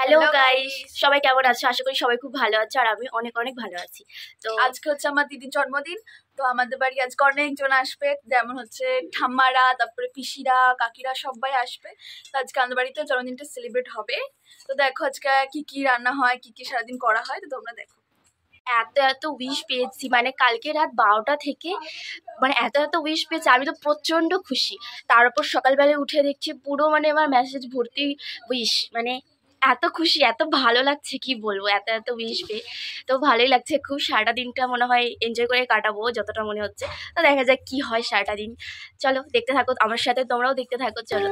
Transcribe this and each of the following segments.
Hello guys, সবাই কেমন আছো? আশা করি সবাই খুব ভালো আছো আর আমি অনেক অনেক ভালো আছি। তো আজকে হচ্ছে আমার দিদির জন্মদিন। তো আমাদের বাড়ি আজকে অনেকজন আসবে, যেমন হচ্ছে ঠাম্মারা, তারপরে পিসিরা, কাকিরা সবাই আসবে। তো আজকে আমাদের বাড়িতে জন্মদিনটা সেলিব্রেট হবে। তো দেখো আজকে কি কি রান্না হয়, কি কি সারাদিন করা হয়, তো তোমরা দেখো। এত এত উইশ পেয়েছি, মানে কালকে রাত 12টা থেকে মানে এত এত উইশ পেয়েছি, আমি তো প্রচন্ড খুশি। তারপর সকালবেলায় উঠে দেখছি পুরো মানে আমার মেসেজ ভর্তি উইশ, মানে এত খুশি, এত ভালো লাগছে কি বলবো, এত এত উইশ পেয়ে। তো ভালোই লাগছে খুব, সারাটা দিনটা মনে হয় এনজয় করে কাটাবো যতটা মনে হচ্ছে। তো দেখা যাক কি হয় সারাটা দিন। চলো দেখতে থাকো আমার সাথে, তোমরাও দেখতে থাকো, চলো।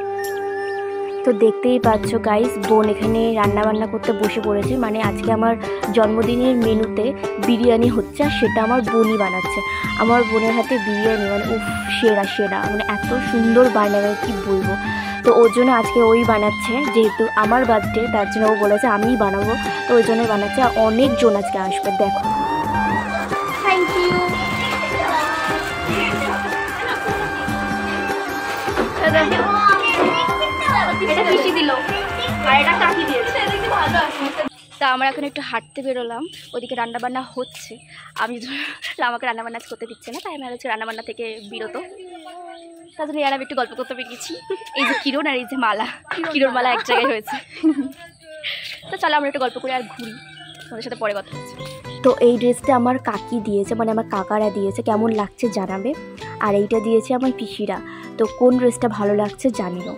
তো দেখতেই পাচ্ছ গাইস, বোন এখানে রান্না বান্না করতে বসে পড়েছে। মানে আজকে আমার জন্মদিনের মেনুতে বিরিয়ানি হচ্ছে আর সেটা আমার বোনই বানাচ্ছে। আমার বোনের হাতে বিরিয়ানি মানে উফ, সেরা সেরা, মানে এত সুন্দর বানাবে কি বলবো। তো ওর জন্য আজকে ওই বানাচ্ছে, যেহেতু আমার বার্থডে তার জন্য ও বলেছে আমিই বানাবো, তো ওই জন্যই বানাচ্ছে। আর অনেকজন আজকে আসবে, দেখো। Thank you. এটা পিসি দিল আর এটা কাকি দিয়েছে। তা আমরা এখন একটু হাঁটতে বেরোলাম, ওদিকে রান্নাবান্না হচ্ছে। আমি আমাকে রান্নাবান্না করতে দিচ্ছে না, তাই আমি হচ্ছে রান্নাবান্না থেকে বিরত। তার জন্য আর আমি একটু গল্প করতে বেরিয়েছি। এই যে কিরণ আর এই যে মালা, কিরণ মালা এক জায়গায় হয়েছে। তো চলো আমরা একটু গল্প করে আর ঘুরি, তোমাদের সাথে পরে কথা হচ্ছে। তো এই ড্রেসটা আমার কাকি দিয়েছে, মানে আমার কাকারা দিয়েছে, কেমন লাগছে জানাবে। আর এইটা দিয়েছে আমার পিসিরা। তো কোন ড্রেসটা ভালো লাগছে জানিও।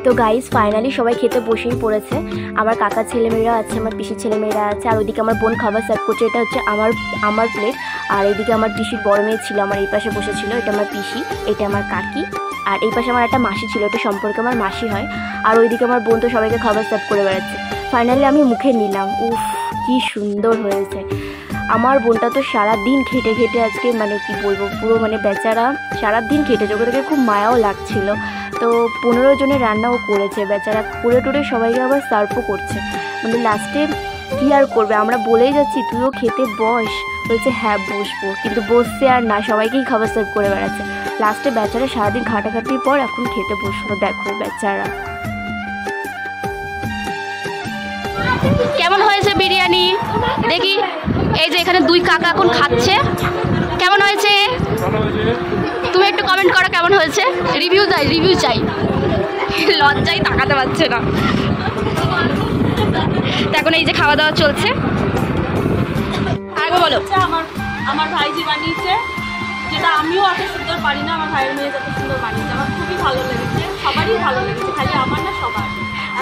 তো গাইস ফাইনালি সবাই খেতে বসেই পড়েছে। আমার কাকা ছেলেমেয়েরা আছে, আমার পিসির ছেলেমেয়েরা আছে, আর ওইদিকে আমার বোন খাবার সার্ভ করছে। এটা হচ্ছে আমার প্লেট। আর এইদিকে আমার পিসির বড় মেয়ে ছিল, আমার এই পাশে বসেছিল, এটা আমার পিসি, এটা আমার কাকি। আর এই পাশে আমার একটা মাসি ছিল, এটা সম্পর্কে আমার মাসি হয়। আর ওইদিকে আমার বোন তো সবাইকে খাবার সার্ভ করে বেড়াচ্ছে। ফাইনালি আমি মুখে নিলাম, উফ কি সুন্দর হয়েছে। আমার বোনটা তো সারাদিন খেটে খেটে আজকে, মানে কি বলবো, পুরো মানে বেচারা সারাদিন খেটেছে, ওকে থেকে খুব মায়াও লাগছিল। তো 15 জনের রান্নাও করেছে বেচারা, করে টোরে সবাইকে আবার সার্ভও করছে। মানে লাস্টে কী আর করবে, আমরা বলেই যাচ্ছি তুইও খেতে বস, বলছে হ্যাঁ বসবো, কিন্তু বসছে আর না, সবাইকেই খাবার সার্ভ করে বেড়াচ্ছে। লাস্টে বেচারা সারাদিন ঘাটাঘাটির পর এখন খেতে বসলো, দেখো বেচারা। কেমন হয়েছে বিরিয়ানি দেখি? এই যে এখানে দুই কাকা এখন খাচ্ছে, কেমন হয়েছে? তুমি একটু কমেন্ট করো কেমন হয়েছে, রিভিউ চাই। লজ্জায় তাকাতে পারছে না। এখন এই যে খাওয়া দাওয়া চলছে। আগে বলো। আমার ভাইজি বানিয়েছে, যেটা আমিও অত সুন্দর পারি না, আমার ভাইয়ের মেয়ে যত সুন্দর বানিয়েছে, আমার খুবই ভালো লেগেছে, সবারই ভালো লেগেছে, খালি আমার না সবার।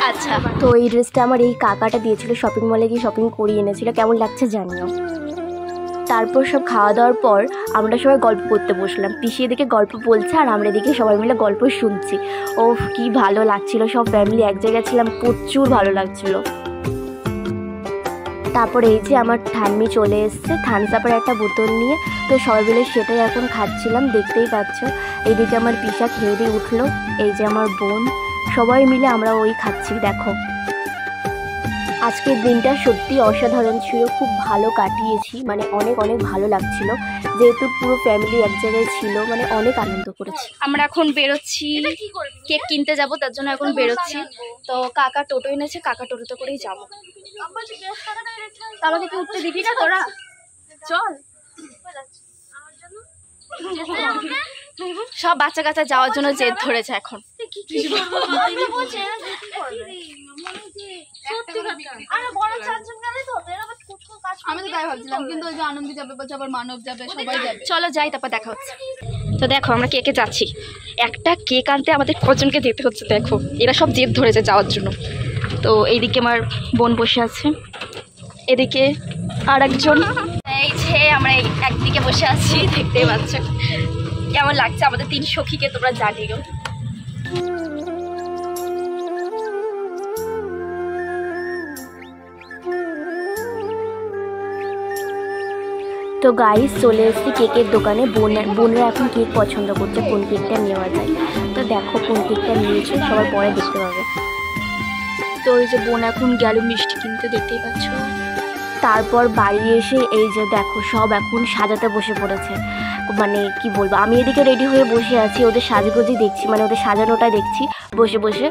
আচ্ছা, তো এই ড্রেসটা আমার এই কাকাটা দিয়েছিল, শপিং মলে গিয়ে শপিং করিয়ে এনেছিল, কেমন লাগছে জানিও। তারপর সব খাওয়া দাওয়ার পর আমরা সবাই গল্প করতে বসলাম। পিসি এদিকে গল্প বলছে আর আমরা এদিকে সবাই মিলে গল্প শুনছি। ও কি ভালো লাগছিল, সব ফ্যামিলি এক জায়গায় ছিলাম, প্রচুর ভালো লাগছিল। তারপরে এই যে আমার ঠাম্মি চলে এসছে থামস আপের একটা বোতল নিয়ে, তো সবাই মিলে সেটাই এখন খাচ্ছিলাম, দেখতেই পাচ্ছ। এইদিকে আমার পিসা খেয়ে দিয়ে উঠলো, এই যে আমার বোন, সবাই মিলে আমরা ওই খাচ্ছি, দেখো। আজকের দিনটা সত্যি অসাধারণ ছিল, খুব ভালো কাটিয়েছি, মানে অনেক অনেক ভালো লাগছিল, যেহেতু পুরো ফ্যামিলি এক জায়গায় ছিল, মানে অনেক আনন্দ করেছি। আমরা এখন বেরোচ্ছি, কেক কিনতে যাব, তার জন্য এখন বেরোচ্ছি। তো কাকা টোটো এনেছে, কাকা টোটোতে করেই যাবো। আমাকে কি উঠতে দিবি না তোরা? চল। সব বাচ্চা কাচ্চা যাওয়ার জন্য জেদ ধরেছে এখন। আমি তো তাই ভাবছিলাম, কিন্তু ওই যে আনন্দি যাবে, বলছে আবার মানব যাবে, সবাই যাবে। চলো যাই, তারপর দেখা হচ্ছে। তো দেখো আমরা কেকে যাচ্ছি, একটা কেক আনতে আমাদের কজনকে যেতে হচ্ছে দেখো, এরা সব জেদ ধরেছে যাওয়ার জন্য। তো এইদিকে আমার বোন বসে আছে, এদিকে আর একজন, এই যে আমরা একদিকে বসে আছি, দেখতেই পাচ্ছ। কেমন লাগছে আমাদের 3 সখীকে তোমরা জানিও। তো গাইস চলে এসেছি কেকের দোকানে, বোনরা এখন কেক পছন্দ করছে, কোন কেকটা নেওয়া যায়। তো দেখো কোন কেকটা নিয়েছে, সবার পরে দেখতে পাবে। তো এই যে বোন এখন গেল মিষ্টি কিনতে, দেখতেই পাচ্ছ। তারপর বাড়ি এসে এই যে দেখো সব এখন সাজাতে বসে পড়েছে, মানে কি বলবো, আমি এদিকে রেডি হয়ে বসে আছি, ওদের সাজগোজি দেখছি, মানে ওদের সাজানোটা দেখছি বসে বসে।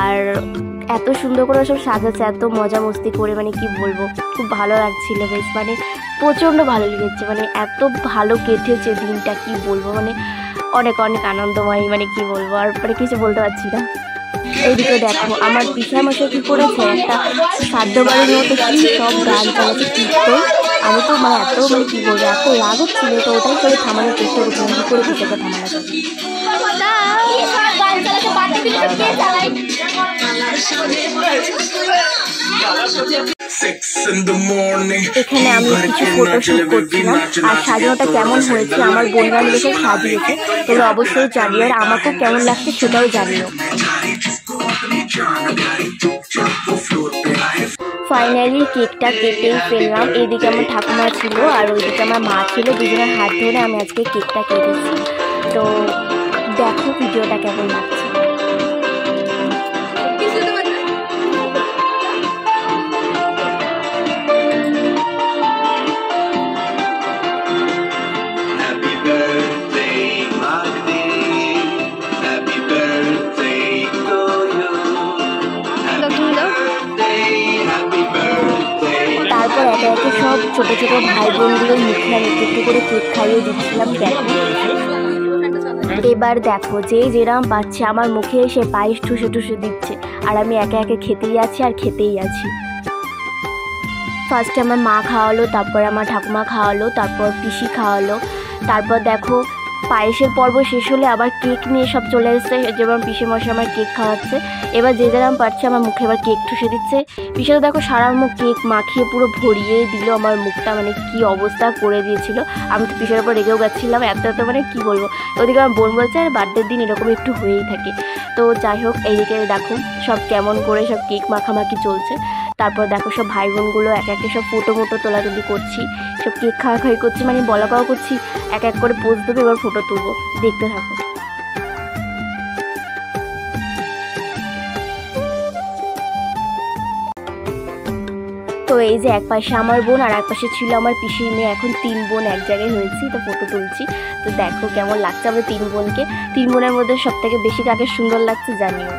আর এত সুন্দর করে সব সাজাচ্ছে, এত মজা মস্তি করে, মানে কি বলবো, খুব ভালো লাগছিল বেশ, মানে প্রচণ্ড ভালো লেগেছে, মানে এত ভালো কেটেছে দিনটা, কি বলবো, মানে অনেক অনেক আনন্দময়, মানে কি বলবো, আর মানে কিছু বলতে পারছি না। এইদিকে দেখো আমার পিঠামশাই কি করেছে, একটা সাধ্যবাড়ির মতো কি সব গান চালাচ্ছে, কীর্তন। আমি তো মানে এত মানে কি বলবো, এত রাগ হচ্ছিল, তো ওটাই করে থামানোর চেষ্টা করছিলাম, কি করে পিঠাটা থামানো যাবে। এখানে আমি কিছু ফটোশুট করছিলাম, আর সাজানোটা কেমন হয়েছে আমার বোনরা মিলে সব সাজিয়েছে, তোমরা অবশ্যই জানিও, আর আমাকেও কেমন লাগছে সেটাও জানিও। ফাইনালি কেকটা কেটেই ফেললাম। এইদিকে আমার ঠাকুমা ছিল আর ওইদিকে আমার মা ছিল, দুজনের হাত ধরে আমি আজকে কেকটা কেটেছি। তো দেখো ভিডিওটা কেমন লাগছে। তারপর একে একে সব ছোট ছোট ভাই বোনগুলোর মুখে আমি একটু করে কেক খাইয়ে দিচ্ছিলাম। এবার দেখো যে যেরাম পাচ্ছে আমার মুখে এসে পায়েস ঠুসে ঠুসে দিচ্ছে, আর আমি একে একে খেতেই আছি আর খেতেই আছি। ফার্স্টে আমার মা খাওয়ালো, তারপর আমার ঠাকুমা খাওয়ালো, তারপর পিসি খাওয়ালো। তারপর দেখো পায়েসের পর্ব শেষ হলে আবার কেক নিয়ে সব চলে এসছে, যেমন পিসি মশাই আমার কেক খাওয়াচ্ছে। এবার যে যেরকম পারছে আমার মুখে এবার কেক ঠুসে দিচ্ছে। পিসি তো দেখো সারা মুখ কেক মাখিয়ে পুরো ভরিয়ে দিল আমার মুখটা, মানে কি অবস্থা করে দিয়েছিল। আমি তো পিসের উপর রেগেও গেছিলাম, এত মানে কি বলবো। ওদিকে আমার বোন বলছে আর বার্থডের দিন এরকম একটু হয়েই থাকে। তো যাই হোক, এইদিকে দেখো সব কেমন করে সব কেক মাখামাখি চলছে। তারপর দেখো সব ভাই বোনগুলো এক একে সব ফটো তোলাতুলি করছি, সব কেক খাওয়াখাওয়ি করছি, মানে বলা কওয়া করছি, এক এক করে পোজ দেবো, এবার ফটো তুলবো, দেখতে থাকো। তো এই যে এক পাশে আমার বোন আর এক পাশে ছিল আমার পিসির মেয়ে, এখন 3 বোন এক জায়গায় হয়েছি, তো ফটো তুলছি। তো দেখো কেমন লাগছে আমরা 3 বোনকে। 3 বোনের মধ্যে সব থেকে বেশি কাকে সুন্দর লাগছে জানিও।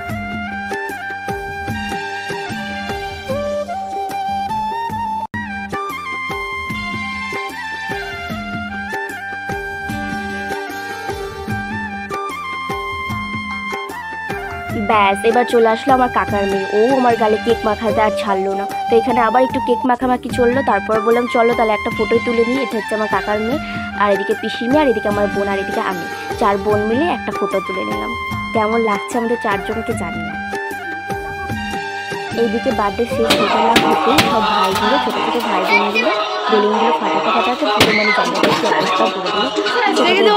ব্যাস এবার চলে আসলো আমার কাকার মেয়ে, ও আমার গালে কেক মাখাতে আর ছাড়লো না। তো এখানে আবার একটু কেক মাখামাখি চললো, তারপর বললাম চলো তাহলে একটা ফটোই তুলে নিই। এটা হচ্ছে আমার কাকার মেয়ে, আর এদিকে পিসি মেয়ে, আর এদিকে আমার বোন, আর এদিকে আমি, 4 বোন মিলে একটা ফটো তুলে নিলাম। কেমন লাগছে আমাদের 4 জনকে জানি না। এইদিকে বার্থডে শেষ হতে না হতেই সব ভাইগুলো, ছোটো ছোটো ভাই বোনগুলো বেলুনগুলো ফাটাতে পুরো মানে জায়গাটা একটু অবস্থা করে দিল।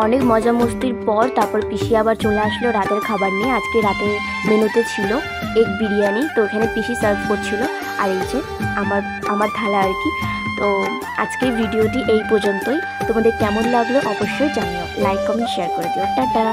অনেক মজা মস্তির পর তারপর পিসি আবার চলে আসলো রাতের খাবার নিয়ে। আজকে রাতের মেনুতে ছিল এগ বিরিয়ানি, তো এখানে পিসি সার্ভ করছিল, আর এই যে আমার থালা আর কি। তো আজকের ভিডিওটি এই পর্যন্তই। তোমাদের কেমন লাগলো অবশ্যই জানিও, লাইক কমেন্ট শেয়ার করে দিও। টাটা।